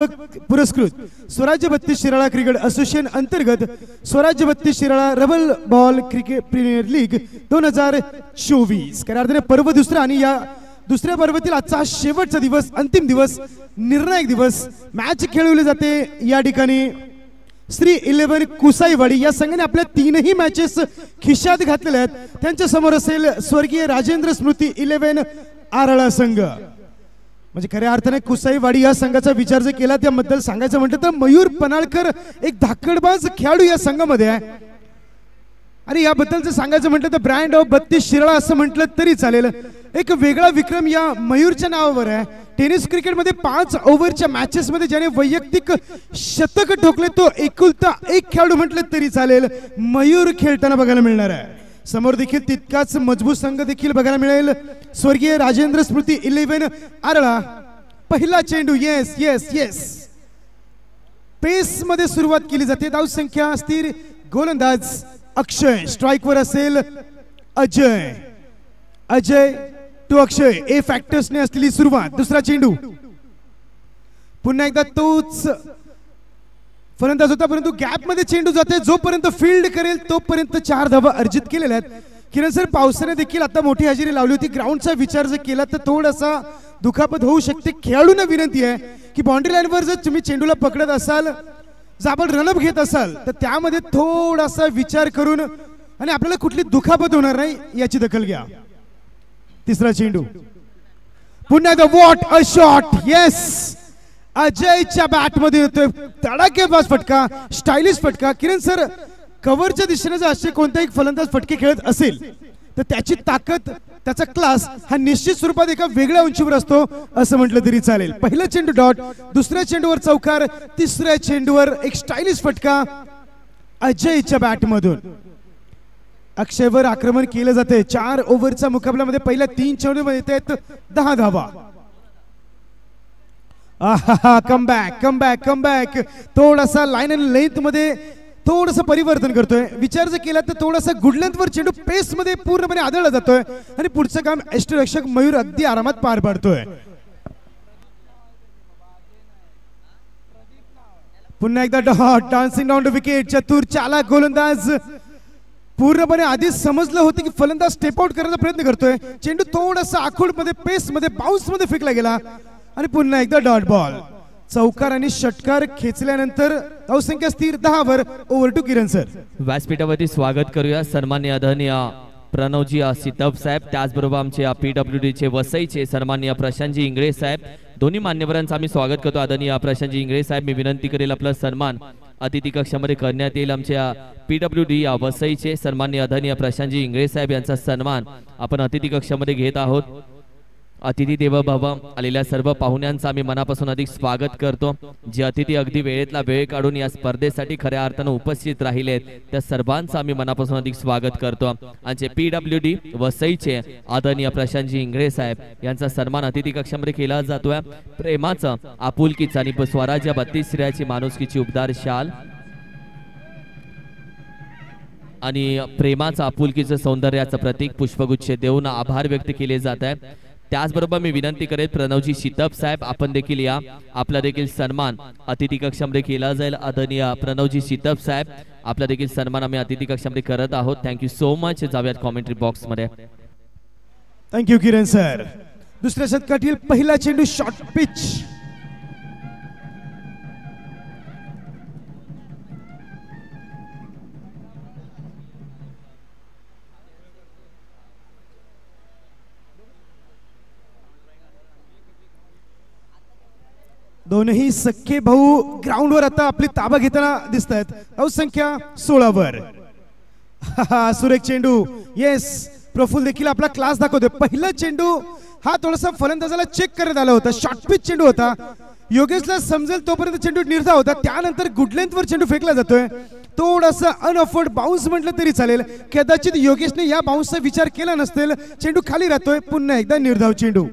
पुरस्कृत स्वराज्य 32 Shirala cricket association अंतर्गत Swarajya 32 Shirala rubber ball cricket premier league 2024 खऱ्या पर्व दुसरा आणि या दुसऱ्या पर्वातील आजचा शेवटचा दिवस, अंतिम दिवस, निर्णायक दिवस मॅच खेळवली जाते। या ठिकाणी श्री 11 कुसाईवाडी या संघाने आपल्या तीनही मॅचेस खिशात घातलेल्या आहेत। त्यांच्या समोर असेल स्वर्गीय राजेंद्र स्मृती 11 आरळा संघ। म्हणजे खऱ्या अर्थाने कुसाईवाडी या संघाचा विचार जर केला त्याबद्दल सांगायचं म्हटलं तर मयूर पनाळकर एक धाकडबाज खेळाडू या संघामध्ये आहे आणि याबद्दल जर सांगायचं म्हटलं तर ब्रँड ऑफ 32 शिराळा असं म्हटलं तरी चालेल। एक वेगळा विक्रम या मयूरच्या नावावर आहे। टेनिस क्रिकेटमध्ये 5 ओव्हरच्या मॅचेस मध्ये ज्याने वैयक्तिक शतक ठोकले तो एकुलता एक खेळाडू म्हटलं तरी चालेल मयूर खेळताना बघायला मिळणार आहे। समोर देखील तितकाच मजबूत संघ देखील बघायला मिळेल, स्वर्गीय राजेंद्र स्मृती 11 आरळा। पहिला चेंडू, येस येस येस, पेस मध्ये सुरुवात केली जाते। धाव संख्या स्थिर, गोलंदाज अक्षय, स्ट्राइक वर असेल Ajay, Ajay to Akshay. A factors ने असलेली सुरुवात। दुसरा चेंडू, पुन्हा एकदा तोच फलंदाज होता परंतु गॅप मध्ये चेंडू जाते। जोपर्यंत फील्ड करेल तोपर्यंत 4 धावा अर्जित केलेल्या आहेत। किरण सर, पावसाने देखील आता मोठी हजेरी लावली होती। ग्राउंडचा विचार जर केला तर थोडासा दुखापत होऊ शकते। खेळाडूंना विनंती आहे की बाउंड्री लाईनवर जर तुम्ही चेंडूला पकडत असाल, जर आपण रनअप घेत असाल तर त्यामध्ये थोडासा विचार करून आणि आपल्याला कुठली दुखापत होणार नाही याची दखल घ्या। तिसरा चेंडू, पुन्हा एकदा व्हॉट अ शॉट, येस, अजयच्या बॅट मध्ये येतोय तडाखेबाज फटका, स्टायलिश फटका। किरण सर, कव्हरच्या दिशेने जर असे कोणताही फलंदाज फटके खेळत असेल तर त्याची ताकद, त्याचा क्लास हा निश्चित स्वरूपात एका वेगळ्या उंचीवर असतो असं म्हटलं तरी चालेल। पहिला चेंडू डॉट, दुसऱ्या चेंडूवर चौकार, तिसऱ्या चेंडूवर एक स्टायलिश फटका अजयच्या बॅट मधून। अक्षयवर आक्रमण केलं जाते। 4 ओव्हरच्या मुकाबल्यामध्ये पहिल्या 3 चेंडूमध्ये येत आहेत 10 धावा। कमबॅक कमबॅक कमबॅक, थोडासा लाईन अँड लेंथ मध्ये थोडंसं परिवर्तन करतोय। विचार जर केला तर थोडासा गुड लेंथ वर चेंडू पेस मध्ये पूर्णपणे आदळला जातोय आणि पुढचं काम यष्टिरक्षक मयूर अगदी आरामात पार पाडतोय। पुन्हा एकदा dot, dancing down to wicket, चतुर चालाक गोलंदाज। पूर्णपणे आधीच समजलं होतं की फलंदाज स्टेप आउट करायचा प्रयत्न करतोय। चेंडू थोडासा आखूड मध्ये, पेस मध्ये, बाउन्स मध्ये फेकला गेला आणि पुन्हा एकदा डॉट बॉल। चौकार आणि षटकार खेचल्यानंतर धावसंख्या स्थिर 10 वर। Over to Kiran sir. व्यासपीठावरती स्वागत करूया सन्माननीय आदरणीय प्रणवजी सितप साहेब, त्याचबरोबर आमचे PWD चे वसईचे सन्माननीय प्रशांतजी इंगळे साहेब, दोन्ही मान्यवरांचं आम्ही स्वागत करतो। आदरणीय प्रशांतजी इंगळे साहेब, मी विनंती करेल आपला सन्मान अतिथी कक्षामध्ये करण्यात येईल। आमच्या PWD वसईचे सन्माननीय आदरणीय प्रशांतजी इंगळे साहेब यांचा सन्मान आपण अतिथी कक्षामध्ये घेत आहोत। अतिथी देवो भव, आलेल्या सर्व पाहुण्यांचं आम्ही मनापासून अधिक स्वागत करतो। जे अतिथी अगदी वेळेतला वेळ काढून या स्पर्धेसाठी खऱ्या अर्थानं उपस्थित राहिलेत त्या सर्वांचं आम्ही मनापासून अधिक स्वागत करतो। आमचे PWD वसईचे आदरणीय प्रशांतजी इंगळे साहेब यांचा सन्मान अतिथी कक्षामध्ये केला जातोय। प्रेमाचं, आपुलकीचं आणि स्वराज्य 32 शिराळ्याची माणुसकीची उबदार शाल आणि प्रेमाचं, आपुलकीचं, सौंदर्याचं प्रतीक पुष्पगुच्छ देऊन आभार व्यक्त केले जात आहे। त्याचबरोबर मी विनंती करेन प्रणवजी सितप साहेब, आपण देखील या, आपला देखील सन्मान अतिथी कक्षामध्ये केला जाईल। आदरणीय प्रणवजी सितप साहेब, आपला देखील सन्मान आम्ही अतिथी कक्षामध्ये करत आहोत। Thank you so much. जाऊयात कॉमेंट्री बॉक्स मध्ये। थँक्यू किरण सर। दुसऱ्या षटकातील पहिला चेंडू, शॉर्ट पिच, दोनही सख्खे भाऊ ग्राउंडवर आता आपली ताबा घेताना दिसत आहेत। धावसंख्या 16 वर। सुरेख चेंडू, येस, प्रफुल्ल देखील आपला क्लास दाखवतोय। पहिला चेंडू हा थोडासा फलंदाजाला चेक करण्यात आला होता, शॉर्ट पिच चेंडू होता। योगेशला समजेल तोपर्यंत चेंडू निर्धाव होता, त्यानंतर गुड लेंथ वर चेंडू फेकला जातोय। थोडासा अनऑफर्ड बाउन्स म्हटलं तरी चालेल, कदाचित योगेशने या बाउन्सचा विचार केला नसेल। चेंडू खाली राहतोय, पुन्हा एकदा निर्धाव चेंडू।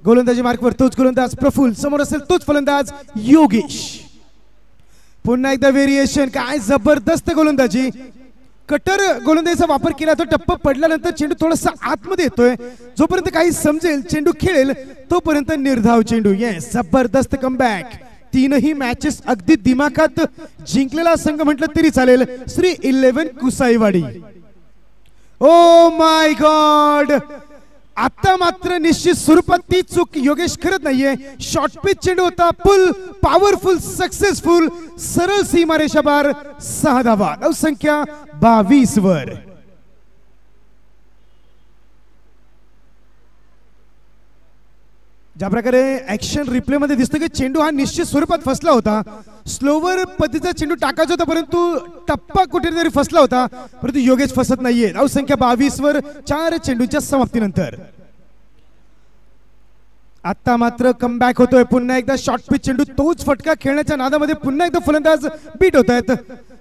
गोलंदाजी मार्कवर तोच गोलंदाज प्रफुल्ल, समोर असेल तोच फलंदाज योगेश। पुन्हा एकदा व्हेरिएशन, काय जबरदस्त गोलंदाजी। कटर गोलंदाजीचा वापर केला तो टप्पा पडल्यानंतर चेंडू थोडासा आतमध्ये येतोय, जोपर्यंत काही समजेल चेंडू खेळेल तोपर्यंत निर्धाव चेंडू। येस, जबरदस्त कमबॅक, तीनही मॅचेस अगदी दिमाखात जिंकलेला संघ म्हटलं तरी चालेल, श्री 11 कुसाईवाडी. ओ माय गॉड, आता मात्र निश्चित स्वरूपात ती चूक योगेश करत नाहीये. शॉर्ट पिच चेंडू होता, फुल पॉवरफुल सक्सेसफुल, सरळ सीमारेषा बार, 6 धावा, धावसंख्या 22 वर. ज्या प्रकारे ऍक्शन रिप्ले मध्ये दिसतं की चेंडू हा निश्चित स्वरूपात फसला होता, स्लोवर पद्धतीचा चेंडू टाकायचा होता, परंतु टप्पा कुठेतरी फसला होता, परंतु योगेश फसत नाहीये. धावसंख्या 22 वर 4 चेंडूच्या समाप्तीनंतर. आता मात्र कमबॅक होतोय, पुन्हा एकदा शॉर्ट पिच चेंडू, तोच फटका खेळण्याच्या नादामध्ये पुन्हा एकदा फलंदाज बीट होत आहेत.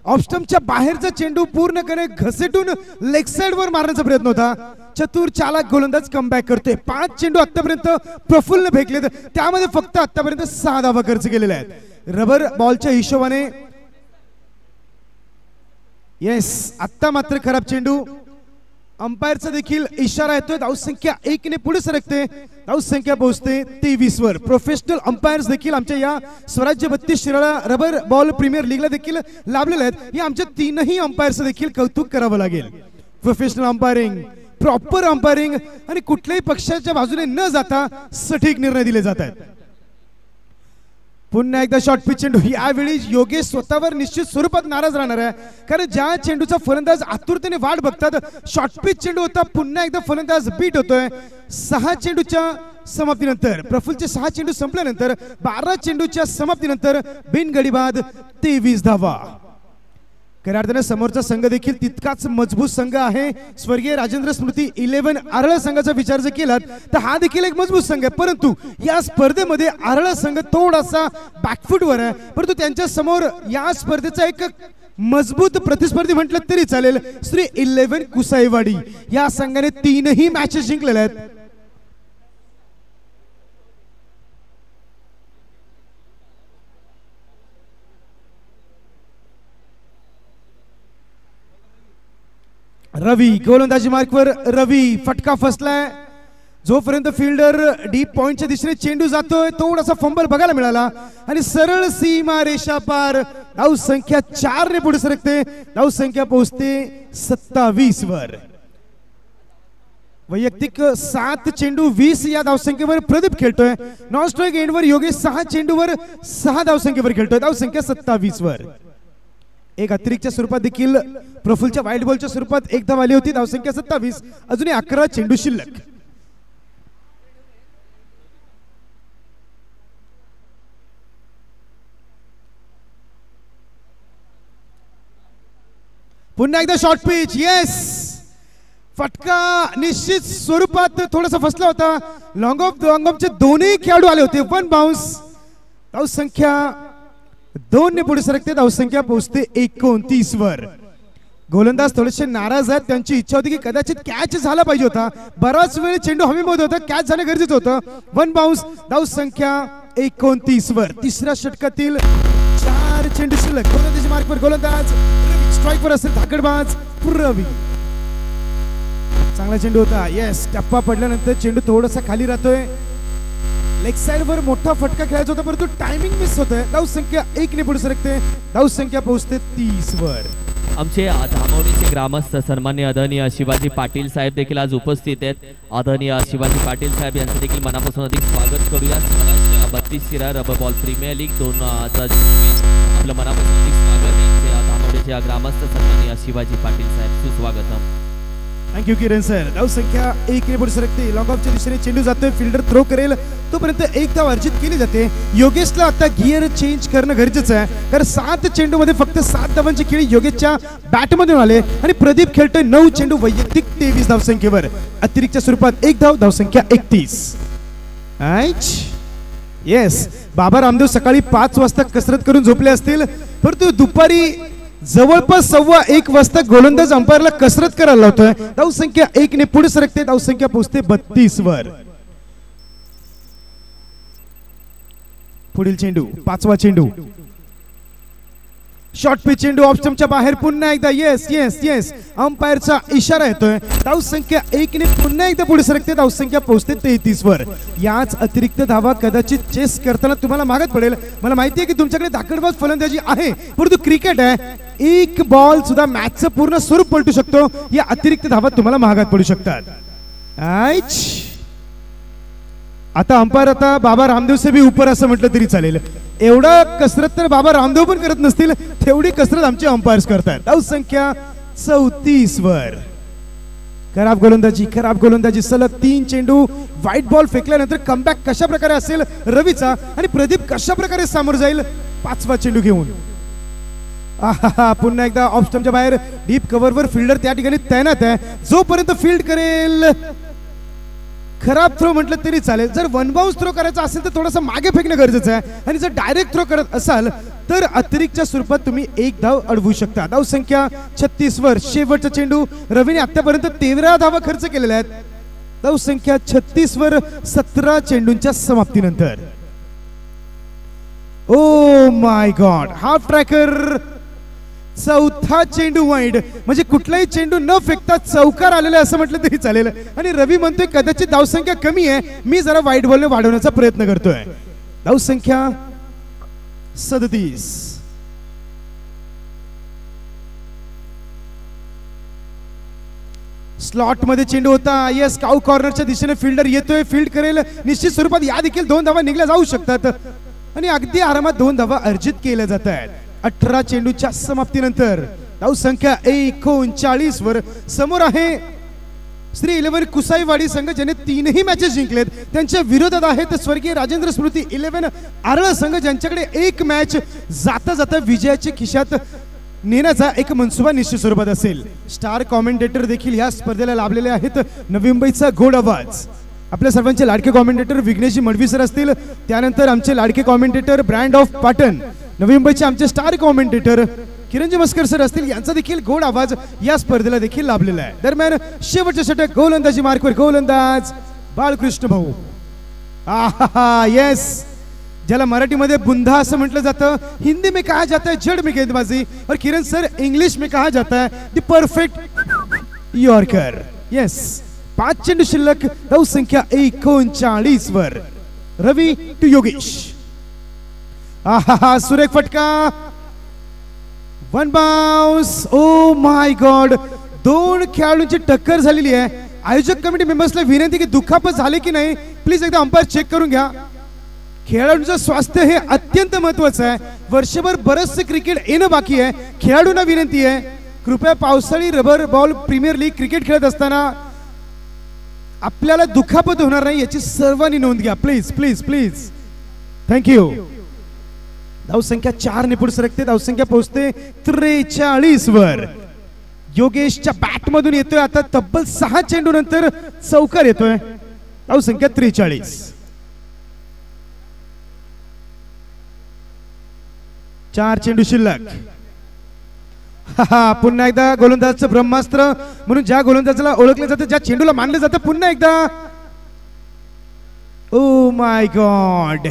ऑफस्टंपच्या बाहेरचा चेंडू पूर्णपणे घसेटून लेग साइड वर मारण्याचा प्रयत्न होता. चतुर चालक गोलंदाज कमबॅक करते. 5 चेंडू आतापर्यंत प्रफुल्ल फेकलेत, त्यामध्ये फक्त आतापर्यंत 6 धावा खर्च केलेल्या आहेत. रबर बॉलच्या हिशोबाने येस, आता मात्र खराब चेंडू. अंपायरचा देखील इशारा येतोय. धावसंख्या 1 ने पुढे सरकते, धावसंख्या पोहोचते 23 वर. प्रोफेशनल अंपायर्स देखील आमच्या या स्वराज्य 32 शिराळा रबर बॉल प्रीमियर लीगला देखील लाभलेले आहेत. या आमच्या 3ही अंपायर्स देखील कौतुक करावं लागेल. प्रोफेशनल अंपायरिंग, प्रॉपर अंपायरिंग आणि कुठल्याही पक्षाच्या बाजूने न जाता सटीक निर्णय दिले जात आहेत. पुन्हा एकदा शॉर्ट पिच चेंडू. यावेळी योगेश स्वतःवर निश्चित स्वरूपात नाराज राहणार आहे, कारण ज्या चेंडूचा फलंदाज आतुरतेने वाट बघतात, शॉर्ट पिच चेंडू होता, पुन्हा एकदा फलंदाज बीट होतोय. 6 चेंडूच्या समाप्तीनंतर, प्रफुल्लचे 6 चेंडू संपल्यानंतर 12 चेंडूच्या समाप्तीनंतर बिनगडी बाद 23 धावा. खऱ्या अर्थाने समोरचा संघ देखील तितकाच मजबूत संघ आहे. स्वर्गीय राजेंद्र स्मृती 11 आरळ संघाचा विचार जर केलात तर हा देखील एक मजबूत संघ आहे, परंतु या स्पर्धेमध्ये आरळ संघ थोडासा बॅकफुटवर आहे. परंतु त्यांच्या समोर या स्पर्धेचा एक मजबूत प्रतिस्पर्धी म्हटलं तरी चालेल, श्री 11 कुसाईवाडी. या संघाने 3ही मॅचेस जिंकलेल्या आहेत. रवी गोलंदाजी मार्कवर, रवी फटका फसलाय. जोपर्यंत फिल्डर डीप पॉइंटच्या दिशेने चेंडू जातोय, थोडासा फंबल बघायला मिळाला आणि सरळ सीमा रेषा पार. धावसंख्या 4 ने पुढे सरकते, धावसंख्या पोहोचते 27 वर. वैयक्तिक 7 चेंडू 20 या धावसंख्येवर प्रदीप खेळतोय. नॉन स्ट्राइक एंडवर योगेश 6 चेंडूवर 6 धावसंख्येवर खेळतोय, धावसंख्या 27 वर. एक अतिरिक्तच्या स्वरूपात देखील प्रफुल्लच्या वाईल्ड बॉलच्या स्वरूपात एक धाव आली होती, धावसंख्या 27. अजूनही 11 चेंडू शिल्लक. पुन्हा एकदा शॉर्ट पिच, येस, फटका निश्चित स्वरूपात थोडासा फसला होता. लॉंग ऑफचे दोन्ही खेळाडू आले होते. 1 बाउन्स, धावसंख्या 2 ने पुढे सरकते, धावसंख्या पोहोचते 29 वर. गोलंदाज थोडेसे नाराज आहेत. त्यांची इच्छा होती की कदाचित कॅच झाला पाहिजे होता. बराच वेळ चेंडू हवेमध्ये होता, कॅच जाणे गरजेचं होतं. 1 बाउन्स, धावसंख्या 29 वर. तिसऱ्या षटकातील 4 चेंडू शिल्लक. गोलंदाजी मार्कवर गोलंदाज स्ट्राइक वर असेल, धाकडबाज रवी. चांगला चेंडू होता, येस. टप्पा पडल्यानंतर चेंडू थोडासा खाली राहतोय. लेग साइड वर मोठा फटका खेळायचा होता, परंतु टायमिंग मिस होतोय. धावसंख्या 1 ने पुढे सरकते, धावसंख्या पोहोचते 30 वर. आमचे धामोरीचे ग्रामस्थ सन्माननीय आदरणीय शिवाजी पाटील साहेब देखील आज उपस्थित आहेत. आदरणीय शिवाजी पाटील साहेब यांचं देखील मनापासून अधिक स्वागत करूया. 32 Shirala rubber ball premier league 2024 आपलं मनापासून अधिक स्वागत आहे. धामोरीचे ग्रामस्थ सन्माननीय शिवाजी पाटील साहेब, सुस्वागतम. थँक्यू किरण सर. धावसंख्या 1 ने पुढे सरकते. लॉंग ऑफच्या दिशेने चेंडू जातोय, फिल्डर थ्रो करेल तोपर्यंत 1 धाव अर्जित केली जाते. योगेशला आता गिअर चेंज करणं गरजेचं आहे, कारण 7 चेंडू मध्ये फक्त 7 धावांची खेळी योगेशच्या बॅटमधून आले आणि प्रदीप खेळतोय 9 चेंडू वैयक्तिक 23 धावसंख्येवर. अतिरिक्तच्या स्वरूपात 1 धाव, धावसंख्या 31. येस, बाबा रामदेव सकाळी 5 वाजता कसरत करून झोपले असतील, परंतु दुपारी जवळपास 1:15 वाजता गोलंदाज अंपायरला कसरत करायला लावतोय. धावसंख्या 1 ने पुढे सरकते, धावसंख्या पोहोचते 32 वर. पुढील चेंडू, 5वा चेंडू. शॉर्ट पिच चेंडू ऑफ स्टंपच्या बाहेर पुन्हा एकदा येस येस येस अंपायरचा इशारा येतोय. धाव संख्या 1 ने पुन्हा एकदा पुढे सरकते. धाव संख्या पोहोचते 33 वर. याच अतिरिक्त धावा कदाचित चेस करताना तुम्हाला मागत पडेल. मला माहिती आहे की तुमच्याकडे धाकडबाज फलंदाजी आहे, परंतु क्रिकेट आहे, एक बॉल सुद्धा मॅचचं पूर्ण स्वरूप पलटू शकतो. या अतिरिक्त धावा तुम्हाला महागात पडू शकतात. आता अंपायर आता बाबा रामदेव से भी ऊपर असं म्हटलं तरी चालेल. एवढा कसरत तर बाबा रामदेव पण करत नसतील, तेवढी कसरत आमचे अंपायर्स करतात. धाव संख्या 34 वर. खराब गोलंदाजी सलग 3 चेंडू व्हाईट बॉल फेकल्यानंतर कमबॅक कशा प्रकारे असेल रवीचा आणि प्रदीप कशा प्रकारे सामोरं जाईल 5वा चेंडू घेऊन. पुन्हा एकदा ऑफ स्टंपच्या बाहेर डीप कव्हरवर फिल्डर त्या ठिकाणी तैनात आहे. जोपर्यंत फील्ड करेल खराब थ्रो म्हटलं तरी चालेल. जर वन बाउन्स थ्रो करायचा असेल तर थोडासा मागे फेकणं गरजेचं आहे, आणि जर डायरेक्ट थ्रो करत असाल तर अतिरिक्तच्या स्वरूपात तुम्ही एक धाव अडवू शकता. धाव संख्या 36 वर. शेवटचा चेंडू रवीने आतापर्यंत 13 धावा खर्च केलेल्या आहेत. धाव संख्या 36 वर 17 चेंडूंच्या समाप्तीनंतर. Oh my God, half tracker. चौथा चेंडू वाईड, म्हणजे कुठलाही चेंडू न फेकता चौकार आलेला असं म्हटलं तरी चालेल. आणि रवी म्हणतोय कदाचित धावसंख्या कमी आहे, मी जरा वाईड बॉलने वाढवण्याचा प्रयत्न करतोय. धावसंख्या 37. स्लॉट मध्ये चेंडू होता. येस, काऊ कॉर्नरच्या दिशेने फिल्डर येतोय, फील्ड करेल निश्चित स्वरूपात. या देखील 2 धावा निघल्या जाऊ शकतात आणि अगदी आरामात 2 धावा अर्जित केल्या जात आहेत. 18 चेंडूच्या समाप्तीनंतर. धाव संख्या 39 वर. समोर आहे श्री 11 कुसाईवाडी संघ, ज्याने 3ही मॅचेस जिंकलेत. त्यांच्या विरोधात आहेत स्वर्गीय राजेंद्र स्मृती 11 आरळ संघ, ज्यांच्याकडे एक मॅच जाता जाता विजयाच्या खिशात नेण्याचा एक मनसुबा निश्चित स्वरूपात असेल. स्टार कॉमेंटेटर देखील या स्पर्धेला लाभलेले आहेत. नवी मुंबईचा गोड आवाज. आपल्या सर्वांचे लाडके कॉमेंटेटर विघ्नेशजी मडवी सर असतील. त्यानंतर आमचे लाडके कॉमेंटेटर ब्रँड ऑफ पाटण नवी मुंबईचे आमचे स्टार कॉमेंटेटर किरणजी मस्कर सर असतील. यांचा देखील गोड आवाज या स्पर्धेला देखील लाभलेला आहे. दरम्यान शेवटच्या षटक गोलंदाजी मार्कवर गोलंदाज बाळकृष्ण भाऊ. येस, ज्याला मराठीमध्ये बुंधा असं म्हटलं जातं. हिंदी में कहा जाता है जड़ में गेंदबाजी, और किरण सर इंग्लिश में कहा जाता है द परफेक्ट यॉर्कर. येस, 5 चेंडू शिल्लक. धाव संख्या 39 वर. रवी टू योगेश. सुरेख फटका. 1 बाउन्स. ओ माय गॉड, 2 खेळाडूंची टक्कर झालेली आहे. आयोजक कमिटी मेंबर्सला विनंती की दुखापत झाले की नाही प्लीज एकदा अंपायर चेक करून घ्या. खेळाडूंचं स्वास्थ्य हे अत्यंत महत्वाचं आहे. वर्षभर बरचसे क्रिकेट येणं बाकी आहे. खेळाडूंना विनंती आहे कृपया पावसाळी rubber ball premier league cricket खेळत असताना आपल्याला दुखापत होणार नाही याची सर्वांनी नोंद घ्या. Please please please. थँक्यू. धावसंख्या 4 ने पुढे सरकते. धावसंख्या पोहोचते 43 वर. योगेशच्या बॅट मधून येतोय आता तब्बल 6 चेंडू नंतर चौकार येतोय. धावसंख्या 43. 4 चेंडू शिल्लक. पुन्हा एकदा गोलंदाजाचं ब्रह्मास्त्र म्हणून ज्या गोलंदाजाला ओळखलं जातं, ज्या चेंडूला मानलं जातं, पुन्हा एकदा. ओ माय गॉड,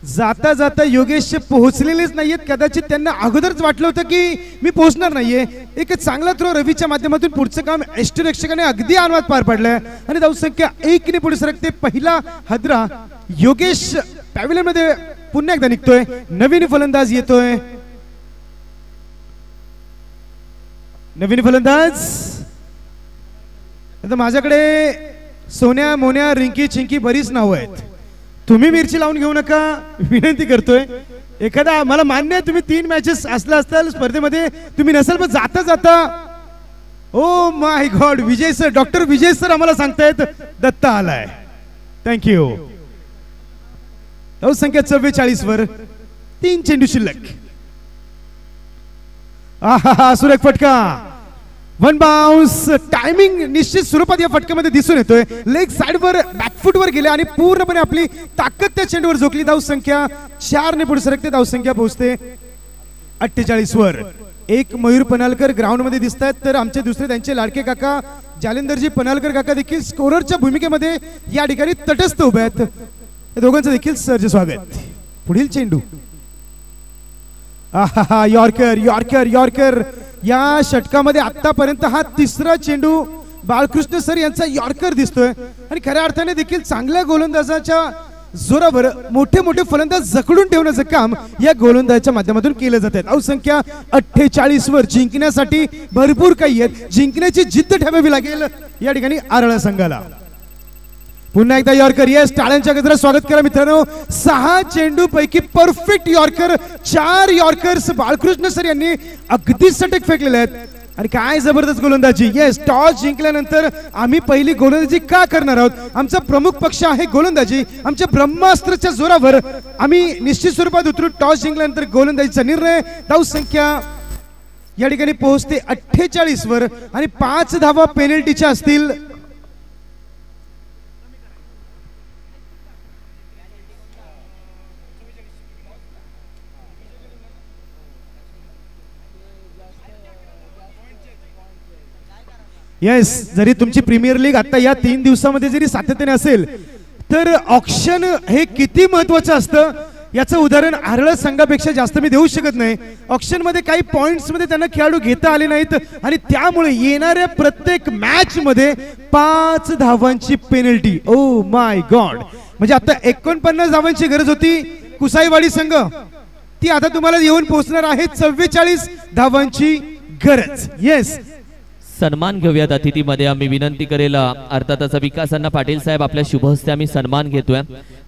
जाता जाता योगेश पोहोचलेलेच नाहीयेत. कदाचित त्यांना अगोदरच वाटलं होतं की मी पोहोचणार नाहीये. एक चांगला थ्रो रवीच्या माध्यमातून पुढचं काम यष्टीरक्षकाने अगदी आनवात पार पडलंय आणि धावसंख्या 1 ने पुढे सरकते. पहिला हादरा योगेश पॅव्हिलियन मध्ये पुन्हा एकदा निघतोय. नवीन फलंदाज येतोय. नवीन फलंदाज. आता माझ्याकडे सोन्या मोन्या रिंकी चिंकी बरीच नावं आहेत. तुम्ही मिरची लावून घेऊ नका विनंती करतोय. एखादा मला मान्य आहे तुम्ही 3 मॅचेस असला असताल स्पर्धेमध्ये तुम्ही नसेल, पण जाता जाता ओ my God Vijay sir, doctor Vijay sir आम्हाला सांगतायत दत्ता आलाय. थँक्यू. धावसंख्या 44 वर. 3 चेंडू शिल्लक. सुरेख फटका. 1 बाउन्स. टायमिंग निश्चित स्वरूपात या फटक्यामध्ये दिसून येतोय. लेग साइडवर बॅकफुटवर गेले आणि पूर्णपणे आपली ताकद त्या चेंडूवर झोकली. धावसंख्या 4 ने पुढे सरकते. धावसंख्या पोहोचते 48 वर. एक मयूर पनालकर ग्राउंड मध्ये दिसत आहेत, तर आमचे दुसरे त्यांचे लाडके काका जालिंदरजी पनालकर काका देखील स्कोररच्या भूमिकेमध्ये या ठिकाणी तटस्थ उभे आहेत. दोघांचं देखील सरचे स्वागत. पुढील चेंडू. आहा, यॉर्कर यॉर्कर यॉर्कर या षटकामध्ये आतापर्यंत हा तिसरा चेंडू बाळकृष्ण सर यांचा यॉर्कर दिसतोय आणि खऱ्या अर्थाने देखील चांगल्या गोलंदाजाच्या जोरावर मोठे मोठे फलंदाज जखडून ठेवण्याचं काम या गोलंदाजाच्या माध्यमातून केलं जाते. धावसंख्या 48 वर जिंकण्यासाठी भरपूर काही आहेत. जिंकण्याची जिद्द ठेवावी लागेल या ठिकाणी आरळा संघाला. पुन्हा एकदा यॉर्कर. येस, टाळ्यांच्या गजरात स्वागत करा मित्रांनो. 6 चेंडू पैकी perfect yorker, 4 yorkers Balkrishna sir यांनी अगदी सटक फेकलेले आहेत आणि काय जबरदस्त गोलंदाजी. येस, टॉस जिंकल्यानंतर आम्ही पहिली गोलंदाजी का करणार आहोत. आमचा प्रमुख पक्ष आहे गोलंदाजी. आमच्या ब्रह्मास्त्राच्या जोरावर आम्ही निश्चित स्वरूपात उतरू. टॉस जिंकल्यानंतर गोलंदाजीचा निर्णय. धावसंख्या या ठिकाणी पोहोचते 48 वर आणि 5 धावा पेनल्टीच्या असतील. येस, जरी तुमची प्रीमियर लीग आता या 3 दिवसामध्ये जरी सातत्याने असेल तर ऑक्शन हे किती महत्वाचं असतं याचं उदाहरण आरळ संघापेक्षा जास्त मी देऊ शकत नाही. ऑक्शन मध्ये काही पॉइंट्स मध्ये त्यांना खेळाडू घेता आले नाहीत आणि त्यामुळे येणाऱ्या प्रत्येक मॅच मध्ये 5 धावांची पेनल्टी. ओ माय गॉड, म्हणजे आता 49 धावांची गरज होती कुसाईवाडी संघ, ती आता तुम्हाला येऊन पोहोचणार आहे 44 धावांची गरज. येस, सन्मान घेऊयात अतिथीमध्ये. आम्ही विनंती करेल अर्थातच विकास अण्णा पाटील साहेब आपल्या शुभ हस्ते आम्ही सन्मान घेतोय.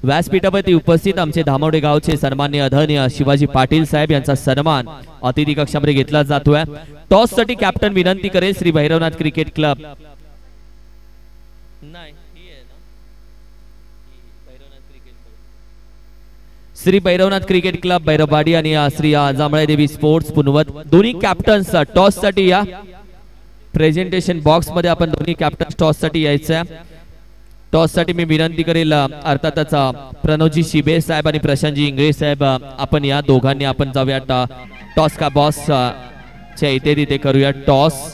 व्यासपीठावरती उपस्थित आमचे धामवडे गावचे सन्मान्य आदरणीय शिवाजी पाटील साहेब यांचा सन्मान अतिथी कक्षामध्ये घेतला जातोय. टॉस साठी कॅप्टन विनंती करेल Shri Bhairavnath cricket club. Shri Bhairavnath cricket club Bhairavwadi आणि श्री जांभळे देवी स्पोर्ट्स पुनवत दोन्ही कॅप्टन्स टॉस साठी या. प्रेझेंटेशन बॉक्स मध्ये आपण दोन्ही कॅप्टन टॉस साठी यायचं. टॉस साठी मी विनंती करेल अर्थातच प्रणवजी शिबे साहेब आणि प्रशांतजी इंगळे साहेब आपण या दोघांनी आपण जाऊयात टॉस का बॉस च्या इथे तिथे करूया टॉस.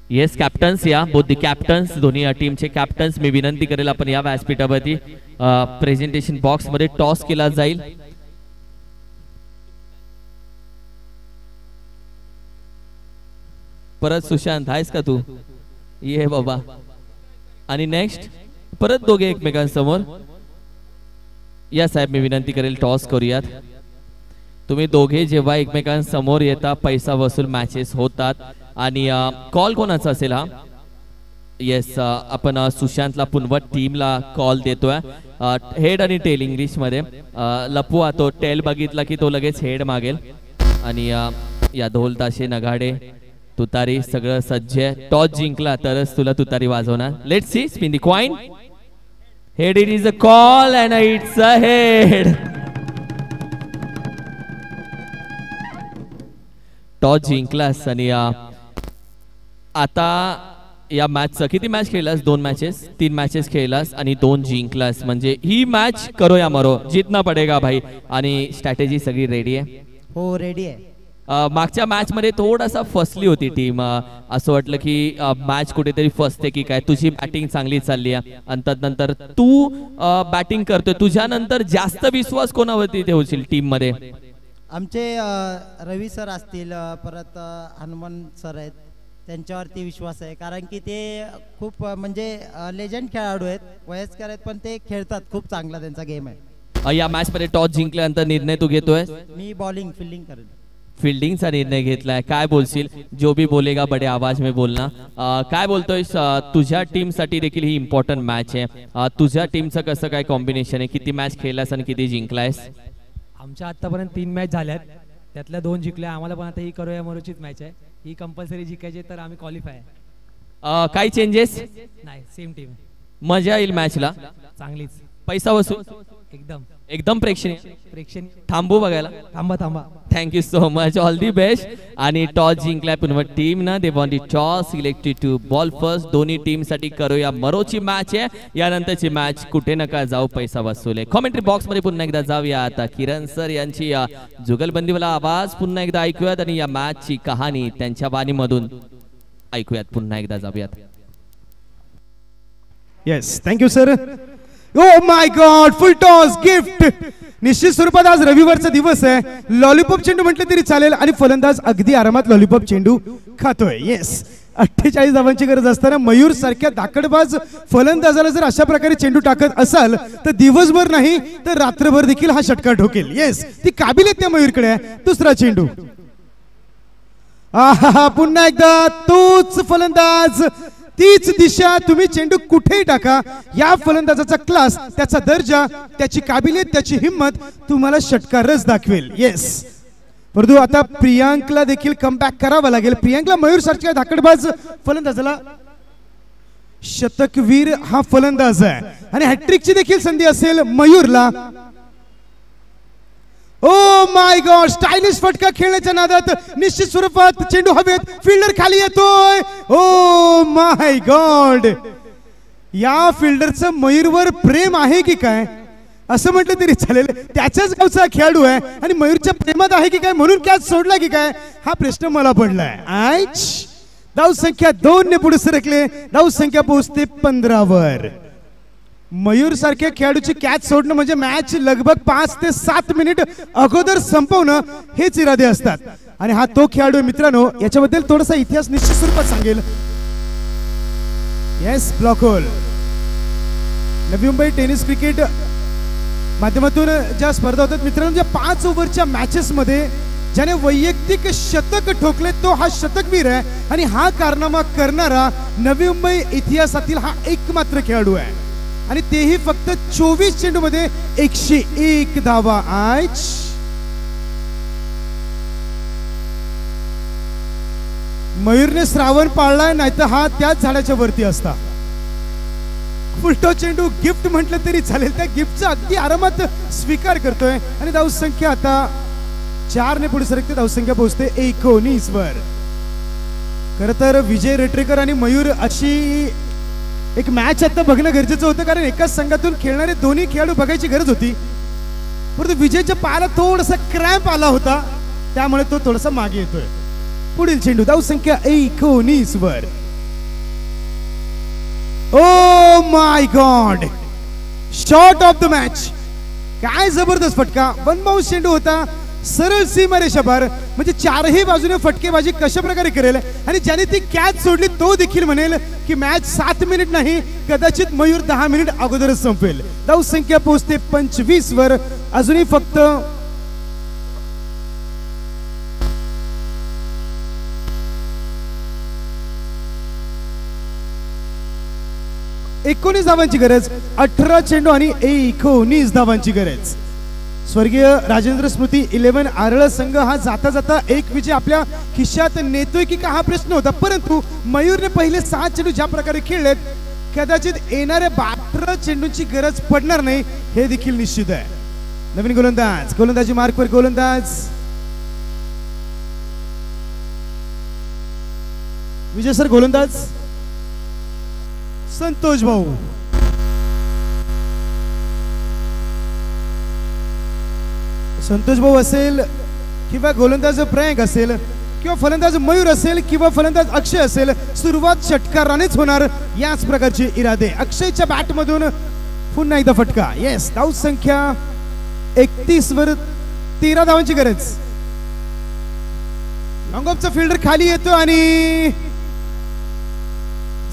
येस कॅप्टन्स या, बोथ द कॅप्टन्स, दोन्ही टीमचे कॅप्टन्स मी विनंती करेल आपण या व्यासपीठावरती प्रेझेंटेशन बॉक्स मध्ये टॉस केला जाईल. परत सुशांत आहेस का तू? ये बाबा. आणि नेक्स्ट परत दोघे एकमेकांसमोर या. साहेब मी विनंती करेल टॉस करूयात. तुम्ही दोघे जेव्हा एकमेकांसमोर येता पैसा वसूल मॅचेस होतात आणि कॉल कोणाचा असेल हा? येस, आपण सुशांतला पुनवत टीमला कॉल देतोय. हेड आणि टेल इंग्लिश मध्ये. लपवा, तो टेल बघितला की तो लगेच हेड मागेल. आणि या ढोल ताशे नगाडे तुतारी सगळं सज्ज आहे. टॉस जिंकला तरच तुला तुतारी वाजवणार. Let's see, spin the coin. Head, it is a call and it's a head. Toss जिंकलास आणि आता या मॅचचा किती मॅच खेळलास? 2 मॅचेस, 3 मॅचेस खेळलास आणि 2 जिंकलास. म्हणजे ही मॅच करो या मरो, जितना पडेगा भाई. आणि स्ट्रॅटेजी सगळी रेडी आहे? हो, रेडी आहे. मागच्या मॅच मध्ये थोडासा फसली होती टीम. असं वाटलं की मॅच कुठेतरी फसते की काय. तुझी बॅटिंग चांगली चालली आहे आणि त्यानंतर तू बॅटिंग करतोय. तुझ्यानंतर जास्त विश्वास कोणावरती ठेवशील टीम मध्ये? आमचे रवी सर असतील, परत हनुमान सर आहेत, त्यांच्यावरती विश्वास आहे. कारण की ते खूप म्हणजे लेजंड खेळाडू आहेत, वयस्कर आहेत, पण ते खेळतात खूप चांगला, त्यांचा गेम आहे. या मॅच मध्ये टॉस जिंकल्यानंतर निर्णय तू घेतोय? मी बॉलिंग फिल्डिंग करेन. फिल्डिंगचा निर्णय घेतलाय. काय बोलशील? जो भी बोलेगा बडे आवाज में बोलना. काय बोलतोय? तुझ्या टीम साठी देखील ही इम्पॉर्टंट मॅच आहे. तुझ्या टीमचं कसं काय कॉम्बिनेशन आहे? किती मॅच खेळलास आणि किती जिंकलायस? आमच्या आतापर्यंत 3 मॅच झाल्यात, त्यातल्या 2 जिंकल्या. आम्हाला पण आता ही करूया मरोचीच मॅच आहे. ही कंपल्सरी जिंकायची तर आम्ही क्वालिफाय आहे. काही चेंजेस नाही? Same team. मजा येईल मॅचला चांगलीच. पैसा वसूल एकदम एकदम प्रेक्षणीय. प्रेक्षणीय. थांबू बघायला. थांबा. Thank you so much. All the best. आणि टॉस जिंकल्या पुन्हा टीम ना they want the toss selected to bowl first. दोन्ही टीम साठी करूया मरोची मॅच आहे. यानंतरची मॅच कुठे नका जाऊ पैसा वसूल आहे. कॉमेंट्री बॉक्स मध्ये पुन्हा एकदा जाऊया. आता किरण सर यांची या जुगलबंदीवाला आवाज पुन्हा एकदा ऐकूयात आणि या मॅच ची कहाणी त्यांच्या वाणीमधून ऐकूयात. पुन्हा एकदा जाऊयात. Yes thank you sir. O my God full toss gift. निश्चित स्वरूपात आज रविवारचा दिवस आहे. लॉलीपॉप चेंडू म्हटलं तरी चालेल आणि फलंदाज अगदी आरामात लॉलीपॉप चेंडू खातोय. येस 48 धावांची गरज असताना मयूर सारख्या धाकडबाज फलंदाजाला जर अशा प्रकारे चेंडू टाकत असाल तर दिवसभर नाही तर रात्रभर देखील हा षटकार ठोकेल. येस ती काबिलियत त्या मयूरकडे आहे. दुसरा चेंडू. आहा पुन्हा एकदा तोच फलंदाज तीच दिशा. तुम्ही चेंडू कुठेही टाका या फलंदाजाचा क्लास त्याचा दर्जा त्याची काबिलियत त्याची हिम्मत तुम्हाला षटकारच दाखवेल. येस परंतु आता प्रियांकला देखील कमबॅक करावा लागेल. प्रियांकला मयूर सारख्या धाकडबाज फलंदाजाला शतकवीर हा फलंदाज आहे आणि हॅट्रिकची देखील संधी असेल मयूरला. ओ माय गॉड स्टायलिश फटका खेळण्याच्या नादात निश्चित स्वरूपात चेंडू हवेत. फिल्डर खाली येतोय. ओ माय गॉड या फिल्डरचं मयूरवर प्रेम आहे की काय असं म्हटलं तरी चालेल. त्याच्याच गावचा खेळाडू आहे आणि मयूरच्या प्रेमात आहे की काय म्हणून कॅच सोडला की काय हा प्रश्न मला पडलाय. धाव संख्या 2 ने पुढे सरकले. धाव संख्या पोहोचते 15 वर. मयूर सारख्या खेळाडूची कॅच सोडणं म्हणजे मॅच लगभग 5 ते 7 मिनिट अगोदर संपवणं हेच इरादे असतात आणि हा तो खेळाडू मित्रांनो. याच्याबद्दल थोडासा इतिहास निश्चित स्वरूपात सांगेल. Yes block hole. Navi Mumbai tennis cricket माध्यमातून ज्या स्पर्धा होतात मित्रांनो, ज्या 5 ओव्हरच्या मॅचेस मध्ये ज्याने वैयक्तिक शतक ठोकले तो हा शतकवीर आहे आणि हा कारनामा करणारा नवी मुंबई इतिहासातील हा एकमात्र खेळाडू आहे आणि तेही फक्त 24 चेंडू मध्ये 101 धावा. मयूरने श्रावण पाळलाय नाही तर हा त्याच झाडाच्या वरती असता. फुलटो चेंडू गिफ्ट म्हटलं तरी चालेल. त्या गिफ्टचा अगदी आरामात स्वीकार करतोय आणि धाव संख्या आता 4 ने पुढे सरकते. धाव संख्या पोहोचते 19 वर. खर तर विजय रेटरेकर आणि मयूर अशी एक मॅच आता बघणं गरजेचं होतं कारण एकाच संघातून खेळणारे दोन्ही खेळाडू बघायची गरज होती. परंतु विजयच्या पायाला थोडासा क्रॅम्प आला होता त्यामुळे तो थोडासा मागे येतोय. पुढील चेंडू. धाव संख्या 19 वर. Oh my God shot of the match. काय जबरदस्त फटका. 1 बाउंस चेंडू होता. सरळ सीमारेषा पार म्हणजे चारही बाजूने फटकेबाजी कशा प्रकारे करेल आणि ज्याने ती कॅच सोडली तो देखील म्हणेल की मॅच 7 मिनिट नाही कदाचित मयूर 10 मिनिट अगोदरच संपेल. धाव संख्या पोहोचते 25 वर. अजूनही फक्त 19 धावांची गरज. 18 चेंडू आणि 19 धावांची गरज. स्वर्गीय राजेंद्र स्मृती 11 आरळ संघ हा जाता जाता एक विजय आपल्या खिशात नेतोय की का हा प्रश्न होता. परंतु मयूरने पहिले 6 चेंडू ज्या प्रकारे खेळलेत कदाचित येणाऱ्या 12 चेंडूंची गरज पडणार नाही हे देखील निश्चित आहे. नवीन गोलंदाजी मार्कवर गोलंदाज विजय सर. गोलंदाज संतोष भाऊ. संतोष भाऊ असेल किंवा गोलंदाज प्रयांक असेल किंवा फलंदाज मयूर असेल किंवा फलंदाज अक्षय असेल सुरुवात षटकारानेच होणार याच प्रकारचे इरादे. अक्षयच्या बॅट मधून पुन्हा एकदा फटका. येस धाव संख्या 31 वर. 13 धावांची गरज. लॉंग ऑफचा फिल्डर खाली येतो आणि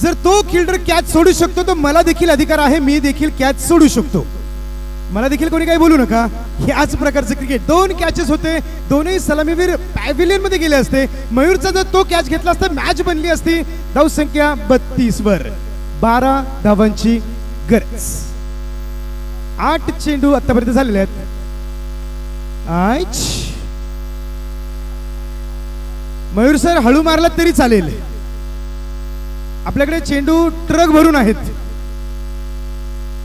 जर तो फिल्डर कॅच सोडू शकतो तर मला देखील अधिकार आहे. मी देखील कॅच सोडू शकतो. मला देखील कोणी काही बोलू नका. याच प्रकारचे क्रिकेट. 2 कॅचेस होते. दोन्ही सलामीवीर पॅव्हिलियन मध्ये गेले असते. मयूरचा जर तो कॅच घेतला असता मॅच बनली असती. धाव संख्या 32 वर. 12 धावांची गरज. 8 चेंडू आतापर्यंत झालेले आहेत. मयूर सर हळू मारला तरी चालेल. आपल्याकडे चेंडू ट्रक भरून आहेत.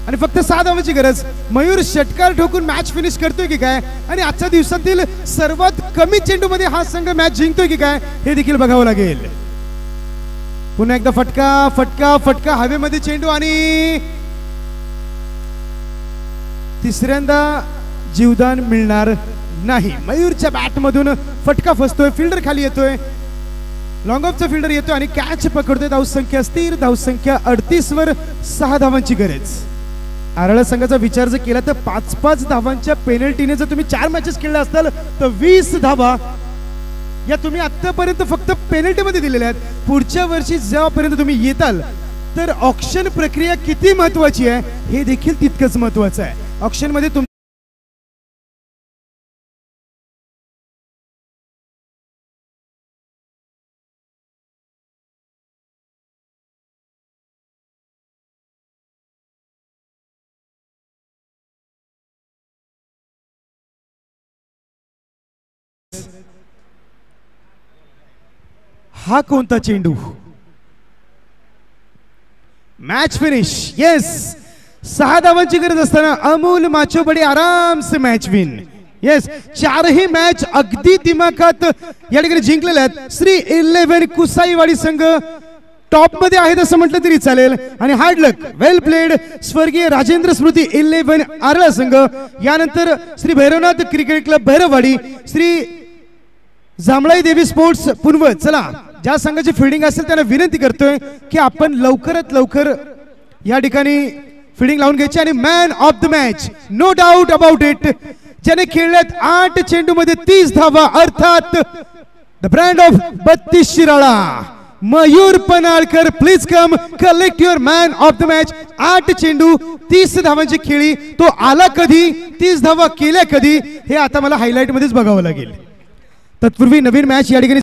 आणि फक्त 6 धावांची गरज. मयूर षटकार ठोकून मॅच फिनिश करतोय की काय आणि आजच्या दिवसातील सर्वात कमी चेंडू मध्ये हा संघ मॅच जिंकतोय की काय हे देखील बघावं लागेल. पुन्हा एकदा फटका फटका फटका हवेमध्ये चेंडू आणि तिसऱ्यांदा जीवदान मिळणार नाही. मयूरच्या बॅट मधून फटका फसतोय, फिल्डर खाली येतोय, लॉंग ऑफचा फिल्डर येतोय आणि कॅच पकडतोय. धावसंख्या स्थिर, धावसंख्या 38 वर 6 धावांची गरज. आरळ संघाचा विचार जर केला तर 5-5 धावांच्या पेनल्टीने जर तुम्ही 4 मॅचेस खेळले असताल तर 20 धावा या तुम्ही आतापर्यंत फक्त पेनल्टी मध्ये दिलेल्या आहेत. पुढच्या वर्षी जेव्हापर्यंत तुम्ही येताल तर ऑक्शन प्रक्रिया किती महत्वाची आहे हे देखील तितकंच महत्वाचं आहे. ऑक्शन मध्ये हा कोणता चेंडू. Match finish. येस, 6 धावांची गरज असताना अमोल माचोबडे आराम से मॅच विन. येस, 4ही मॅच अगदी दिमाखात या ठिकाणी जिंकलेल्या आहेत. श्री 11 कुसाईवाडी संघ टॉप मध्ये आहेत असं म्हटलं तरी चालेल. आणि हार्ड लक, वेल प्लेड स्वर्गीय राजेंद्र स्मृती 11 आरळा संघ. यानंतर श्री भैरवनाथ क्रिकेट क्लब भैरववाडी, श्री जांभळाई देवी स्पोर्ट्स पुनवत. चला, ज्या संघाची फिल्डिंग असेल त्यांना विनंती करतोय की आपण लवकरात लवकर या ठिकाणी फिल्डिंग लावून घ्यायची. आणि man of the match, no doubt about it, ज्याने खेळल्यात 8 चेंडू मध्ये 30 धावा, अर्थात the brand of 32 Shirala, Mayur Panalkar. Please come collect your man of the match. 8 चेंडू 30 धावांची खेळी, तो आला कधी, 30 धावा केल्या कधी हे आता मला हायलाइट मध्येच बघावं लागेल. तत्पूर्वी नवीन मॅच या ठिकाणी